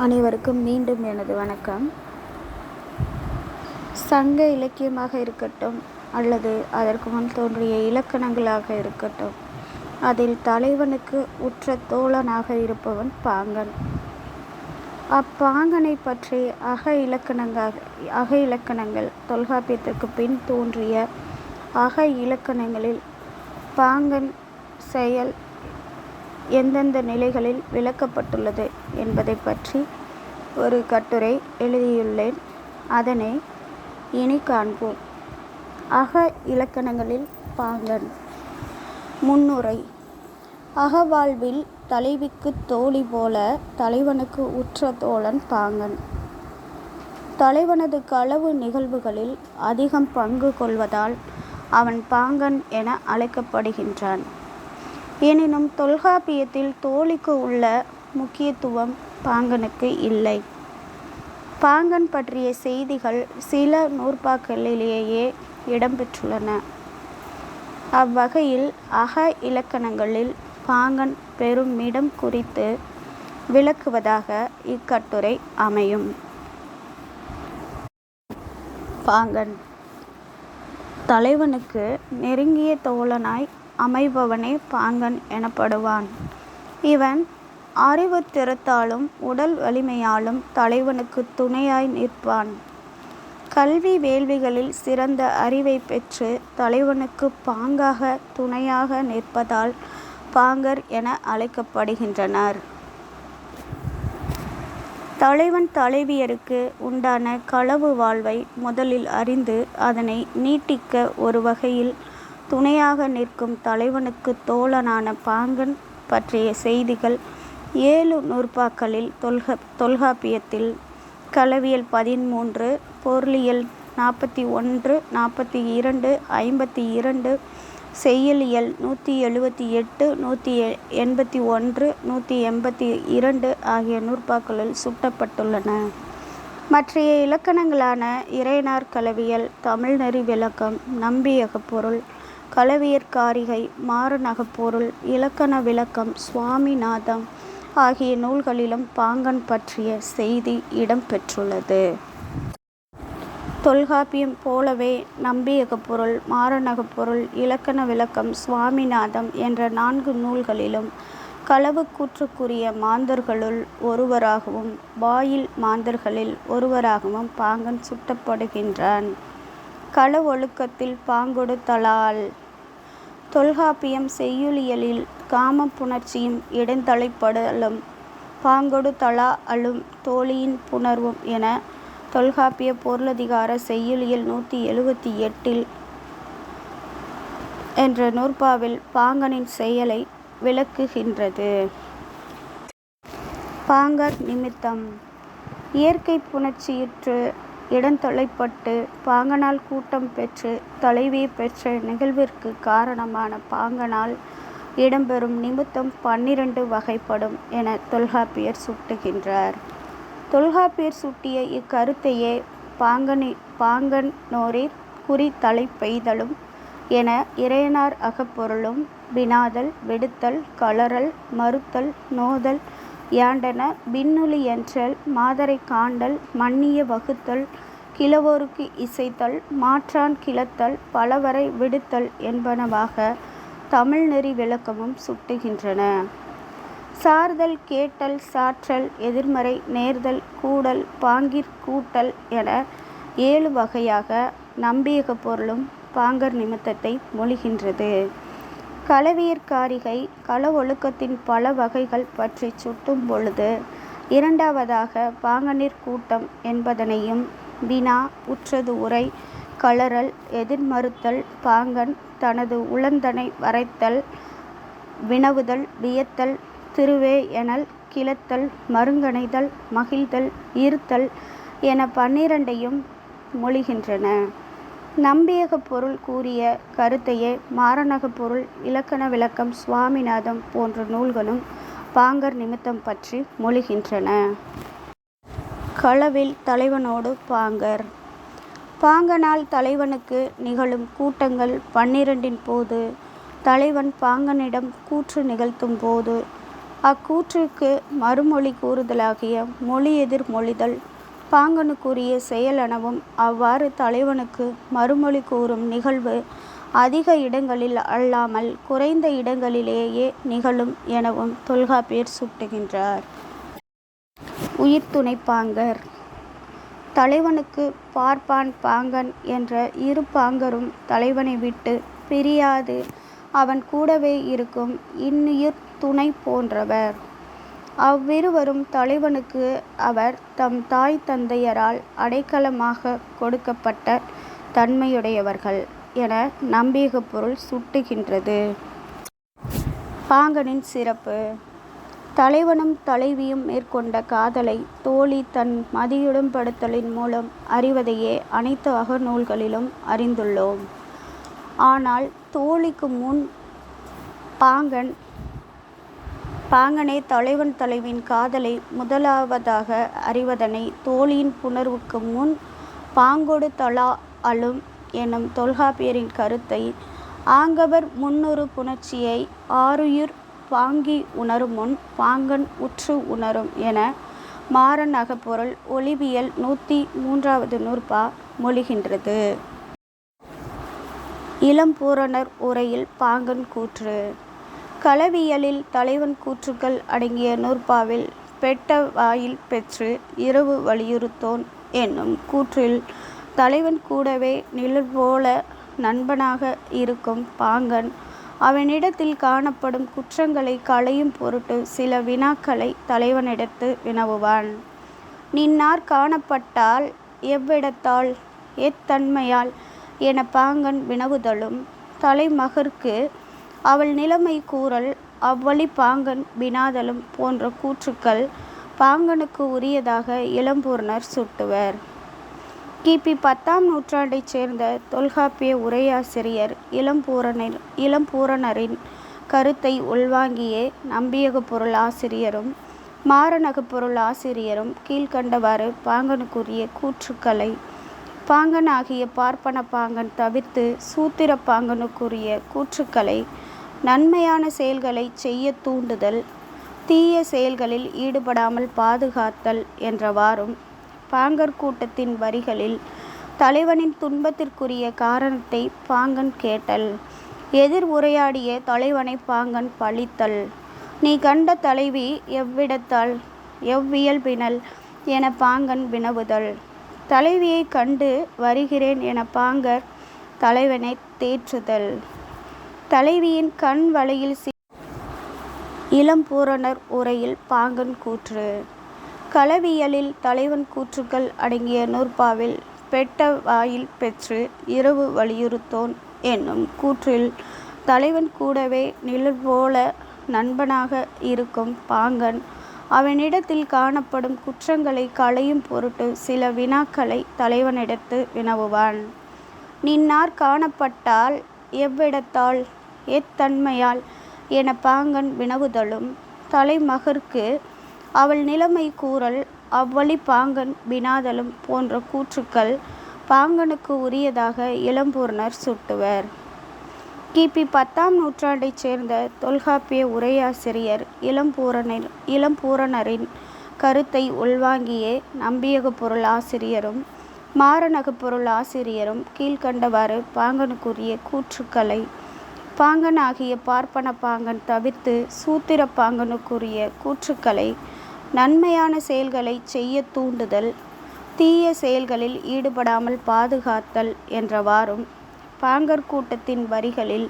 அனைவருக்கும் மீண்டும் எனது வணக்கம். சங்க இலக்கியமாக இருக்கட்டும் அல்லது அதற்கு முன் தோன்றிய இலக்கணங்களாக இருக்கட்டும், அதில் தலைவனுக்கு உற்ற தோழனாக இருப்பவன் பாங்கன். அப்பாங்கனை பற்றி அக இலக்கணங்கள் தொல்காப்பியத்திற்கு பின் தோன்றிய அக இலக்கணங்களில் பாங்கன் செயல் எந்தெந்த நிலைகளில் விளக்கப்பட்டுள்ளது என்பதை பற்றி ஒரு கட்டுரை எழுதியுள்ளேன். அதனை இனி காண்போம். அக இலக்கணங்களில் பாங்கன். முன்னுரை. அகவாழ்வில் தலைவிக்கு தோழி போல தலைவனுக்கு உற்ற தோழன் பாங்கன். தலைவனது களவு நிகழ்வுகளில் அதிகம் பங்கு கொள்வதால் அவன் பாங்கன் என அழைக்கப்படுகின்றான். எனினும் தொல்காப்பியத்தில் தோழிக்கு உள்ள முக்கியத்துவம் பாங்கனுக்கு இல்லை. பாங்கன் பற்றிய செய்திகள் சில நூற்பாக்களிலேயே இடம்பெற்றுள்ளன. அவ்வகையில் அக இலக்கணங்களில் பாங்கன் பெறும் இடம் குறித்து விளக்குவதாக இக்கட்டுரை அமையும். பாங்கன் தலைவனுக்கு நெருங்கிய தோழனாய் அமைபவனே பாங்கன் எனப்படுவான். இவன் அறிவுத்திறத்தாலும் உடல் வலிமையாலும் தலைவனுக்கு துணையாய் நிற்பான். கல்வி வேள்விகளில் சிறந்த அறிவை பெற்று தலைவனுக்கு பாங்காக துணையாக நிற்பதால் பாங்கர் என அழைக்கப்படுகின்றனர். தலைவன் தலைவியருக்கு உண்டான களவு வாழ்வை முதலில் அறிந்து அதனை நீட்டிக்க ஒரு வகையில் துணையாக நிற்கும் தலைவனுக்கு தோழனான பாங்கன் பற்றிய செய்திகள் 7 நூற்பாக்களில் தொல்காப்பியத்தில் களவியல் 13, பொருளியல் 41, 42, 52, செய்யுளியல் 178, 181, 182 ஆகிய நூற்பாக்களில் சுட்டப்பட்டுள்ளன. மற்றைய இலக்கணங்களான இறையனார் களவியல், தமிழ்நெறி விளக்கம், நம்பியகப்பொருள், களவியற்காரிகை, மாறனகப்பொருள், இலக்கண விளக்கம், சுவாமிநாதம் ஆகிய நூல்களிலும் பாங்கன் பற்றிய செய்தி இடம்பெற்றுள்ளது. தொல்காப்பியம் போலவே நம்பியகப்பொருள், மாறனகப்பொருள், இலக்கண விளக்கம், சுவாமிநாதம் என்ற 4 நூல்களிலும் களவு கூற்றுக்குரிய மாந்தர்களுள் ஒருவராகவும் வாயில் மாந்தர்களில் ஒருவராகவும் பாங்கன் சுட்டப்படுகின்றான். கள ஒழுக்கத்தில் பாங்கொடு தளால். தொல்காப்பியம் செய்யுளியலில் காம புணர்ச்சியும் இடைந்தலைப்படுதலும் பாங்கொடு தளா அலும் தோழியின் புணர்வும் என தொல்காப்பிய பொருளதிகார செய்யுளியல் 178 என்ற நூற்பாவில் பாங்கனின் செயலை விளக்குகின்றது. பாங்கர் நிமித்தம். இயற்கை புணர்ச்சியுற்று இடந்தொலைப்பட்டு பாங்கனால் கூட்டம் பெற்று தலைவி பெற்ற நிகழ்விற்கு காரணமான பாங்கனால் இடம்பெறும் நிமித்தம் 12 வகைப்படும் என தொல்காப்பியர் சுட்டுகின்றார். தொல்காப்பியர் சுட்டிய இக்கருத்தையே பாங்கனோரிற் குறி தலை பெய்தலும் என இறையனார் அகப்பொருளும் வினாதல், விடுத்தல், கழறல், மறுத்தல், நோதல், யாண்டன, பின்னுளி என்றல், மாதரை காண்டல், மன்னிய வகுத்தல், கிழவோருக்கு இசைத்தல், மாற்றான் கிளத்தல், பலவரை விடுத்தல் என்பனவாக தமிழ்நெறி விளக்கமும் சுட்டுகின்றன. சார்தல், கேட்டல், சாற்றல், எதிர்மறை, நேர்தல், கூடல், பாங்கிற் கூட்டல் என 7 வகையாக நம்பியகப்பொருளும் பாங்கர் நிமித்தத்தை மொழிகின்றது. களவியற்காரிகை கள ஒழுக்கத்தின் பல வகைகள் பற்றி சுட்டும் பொழுது இரண்டாவதாக பாங்கனிற் கூட்டம் என்பதனையும் வினா, உற்றது உரை, கழறல், எதிர்மறுத்தல், பாங்கன் தனது உளந்தனை வரைத்தல், வினவுதல், வியத்தல், திருவே எனல், கிளத்தல், மருங்கணைதல், மகிழ்தல், இருத்தல் என 12ஐயும் மொழிகின்றன. நம்பியகப்பொருள் கூறிய கருத்தையே மாறனகப்பொருள், இலக்கண விளக்கம், சுவாமிநாதம் போன்ற நூல்களும் பாங்கர் நிமித்தம் பற்றி மொழிகின்றன. களவில் தலைவனோடு பாங்கர். பாங்கனால் தலைவனுக்கு நிகழும் கூட்டங்கள் 12 போது தலைவன் பாங்கனிடம் கூற்று நிகழ்த்தும் போது அக்கூற்றுக்கு மறுமொழி கூறுதலாகிய மொழி எதிர் மொழிதல் பாங்கனுக்குரிய செயலெனவும், அவ்வாறு தலைவனுக்கு மறுமொழி கூறும் நிகழ்வு அதிக இடங்களில் அல்லாமல் குறைந்த இடங்களிலேயே நிகழும் எனவும் தொல்காப்பியர் சுட்டுகின்றார். உயிர்த்துணை பாங்கர். தலைவனுக்கு பார்ப்பான் பாங்கன் என்ற இரு பாங்கரும் தலைவனை விட்டு பிரியாது அவன் கூடவே இருக்கும் இன்னுயிர் துணை போன்றவர். அவ்விருவரும் தலைவனுக்கு அவர் தம் தாய் தந்தையரால் அடைக்கலமாக கொடுக்கப்பட்ட தன்மையுடையவர்கள் என நம்பியக பொருள் சுட்டுகின்றது. பாங்கனின் சிறப்பு. தலைவனும் தலைவியும் மேற்கொண்ட காதலை தோழி தன் மதியுடன்படுத்தலின் மூலம் அறிவதையே அனைத்து அகநூல்களிலும் அறிந்துள்ளோம். ஆனால் தோழிக்கு முன் பாங்கனே தலைவன் தலைவியின் காதலை முதலாவதாக அறிவதனை தோழியின் புணர்வுக்கு முன் பாங்கொடு தளா அழும் எனும் தொல்காப்பியரின் கருத்தை ஆங்கவர் முன்னுறு புணர்ச்சியை ஆருயிர் பாங்கி உணருமுன் பாங்கன் உற்று உணரும் என மாறன் அகப்பொருள் ஒலிவியல் 103வது நூற்பா மொழிகின்றது. இளம்பூரணர் உரையில் பாங்கன் கூற்று. களவியலில் தலைவன் கூற்றுக்கள் அடங்கிய நூற்பாவில் பெட்ட வாயில் பெற்று இரவு வலியுறுத்தோன் என்னும் கூற்றில் தலைவன் கூடவே நிழற்போல நண்பனாக இருக்கும் பாங்கன் அவனிடத்தில் காணப்படும் குற்றங்களை களையும் பொருட்டு சில வினாக்களை தலைவனிடத்து வினவுவான். நின்னார் காணப்பட்டால் எவ்விடத்தால் எத்தன்மையால் என பாங்கன் வினவுதலும், தலைமகற்கு அவள் நிலைமை கூறல், அவ்வழி பாங்கன் வினாதலும் போன்ற கூற்றுக்கள் பாங்கனுக்கு உரியதாக இளம்பூரணர் சுட்டுவர். கிபி 10ஆம் நூற்றாண்டைச் சேர்ந்த தொல்காப்பிய உரையாசிரியர் இளம்பூரணரின் கருத்தை உள்வாங்கியே நம்பியக பொருள் ஆசிரியரும் மாறனக பொருள் ஆசிரியரும் கீழ்கண்டவாறு பாங்கனுக்குரிய கூற்றுக்களை பாங்கன் ஆகிய பார்ப்பன பாங்கன் தவிர்த்து சூத்திர பாங்கனுக்குரிய கூற்றுக்களை நன்மையான செயல்களை செய்ய தூண்டுதல், தீய செயல்களில் ஈடுபடாமல் பாதுகாத்தல் என்றவாறும், பாங்கர் கூட்டத்தின் வரிகளில் தலைவனின் துன்பத்திற்குரிய காரணத்தை பாங்கன் கேட்டல், எதிர் உரையாடிய தலைவனை பாங்கன் பழித்தல், நீ கண்ட தலைவி எவ்விடத்தால் எவ்வியல்பினல் என பாங்கன் வினவுதல், தலைவியை கண்டு வருகிறேன் என பாங்கர் தலைவனை தேற்றுதல், தலைவியின் கண் வலையில் இளம்பூரணர் உரையில் பாங்கன் கூற்று. களவியலில் தலைவன் கூற்றுக்கள் அடங்கிய நூற்பாவில் பெட்ட வாயில் பெற்று இரவு வலியுறுத்தோன் என்னும் கூற்றில் தலைவன் கூடவே நிழற்போல நண்பனாக இருக்கும் பாங்கன் அவனிடத்தில் காணப்படும் குற்றங்களை களையும் பொருட்டு சில வினாக்களை தலைவனிடத்து வினவுவான். நின்னார் காணப்பட்டால் எவ்விடத்தால் எத்தன்மையால் என பாங்கன் வினவுதலும், தலைமகற்கு அவள் நிலைமை கூறல், அவ்வழி பாங்கன் வினாதலும் போன்ற கூற்றுக்கள் பாங்கனுக்கு உரியதாக இளம்பூரணர் சுட்டுவர். கிபி 10ஆம் நூற்றாண்டைச் சேர்ந்த தொல்காப்பிய உரையாசிரியர் இளம்பூரணரின் கருத்தை உள்வாங்கியே நம்பியக பொருள் ஆசிரியரும் மாறனக பொருள் ஆசிரியரும் கீழ்கண்டவாறு பாங்கனுக்குரிய கூற்றுக்களை பாங்கன் ஆகிய பார்ப்பன பாங்கன் தவிர்த்து சூத்திர பாங்கனுக்குரிய கூற்றுக்களை நன்மையான செயல்களை செய்ய தூண்டுதல், தீய செயல்களில் ஈடுபடாமல் பாதுகாத்தல் என்றவாறும், பாங்கர் கூட்டத்தின் வரிகளில்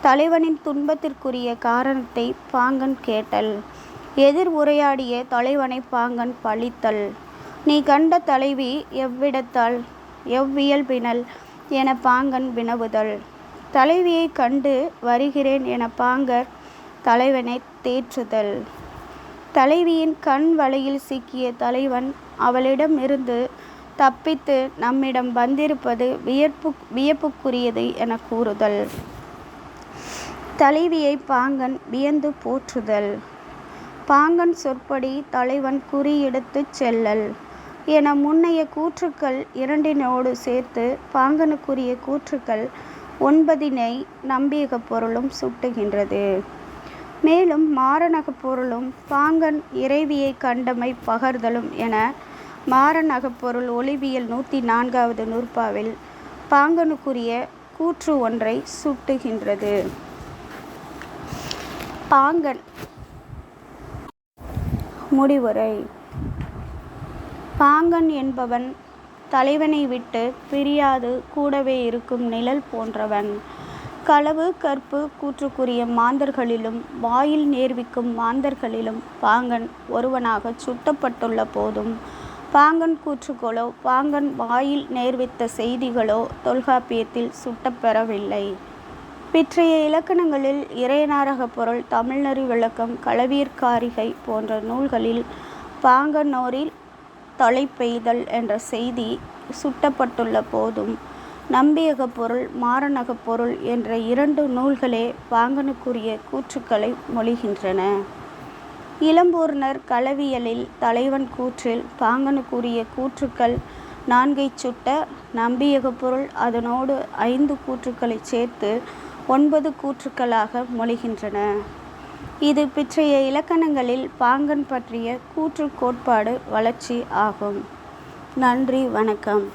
தலைவனின் துன்பத்திற்குரிய காரணத்தை பாங்கன் கேட்டல், எதிர் உரையாடிய தலைவனை பாங்கன் பழித்தல், நீ கண்ட தலைவி எவ்விடத்தால் எவ்வியல்பினல் என பாங்கன் வினவுதல், தலைவியை கண்டு வருகிறேன் என பாங்கர் தலைவனை தேற்றுதல், தலைவியின் கண் வலையில் சிக்கிய தலைவன் அவளிடம் இருந்து தப்பித்து நம்மிடம் வந்திருப்பது வியப்புக்குரியது என கூறுதல், தலைவியை பாங்கன் வியந்து போற்றுதல், பாங்கன் சொற்படி தலைவன் குறியெடுத்துச் செல்லல் என முன்னைய கூற்றுக்கள் இரண்டினோடு சேர்த்து பாங்கனுக்குரிய கூற்றுக்கள் 9 நம்பியக பொருளும் சுட்டுகின்றது. மேலும் மாறனகப் பொருளும் பாங்கன் இறைவியை கண்டமை பகர்தலும் என மாறனகப் பொருள் ஒலிவியல் 104வது நூற்பாவில் பாங்கனுக்குரிய கூற்று ஒன்றை சுட்டுகின்றது. பாங்கன் முடிவுரை. பாங்கன் என்பவன் தலைவனை விட்டு பிரியாது கூடவே இருக்கும் நிழல் போன்றவன். களவு கற்பு கூற்றுக்குரிய மாந்தர்களிலும் வாயில் நேர்விக்கும் மாந்தர்களிலும் பாங்கன் ஒருவனாகச் சுட்டப்பட்டுள்ள போதும் பாங்கன் கூற்றுகளோ பாங்கன் வாயில் நேர்வித்த செய்திகளோ தொல்காப்பியத்தில் சுட்டப்பெறவில்லை. பிற்றைய இலக்கணங்களில் இறையனாரகப் பொருள், தமிழ்நெறி விளக்கம், களவியற்காரிகை போன்ற நூல்களில் பாங்கனோரில் தலைப்பெய்தல் என்ற செய்தி சுட்டப்பட்டுள்ள போதும் நம்பியகப் பொருள், மாறனகப் பொருள் என்ற 2 நூல்களே பாங்கனுக்குரிய கூற்றுக்களை மொழிகின்றன. இளம்பூரணர் களவியலில் தலைவன் கூற்றில் பாங்கனுக்குரிய கூற்றுக்கள் 4 சுட்ட, நம்பியகப் பொருள் அதனோடு 5 கூற்றுக்களைச் சேர்த்து 9 கூற்றுக்களாக மொழிகின்றன. இது பிற்றைய இலக்கணங்களில் பாங்கன் பற்றிய கூற்று கோட்பாடு வளர்ச்சி ஆகும். நன்றி, வணக்கம்.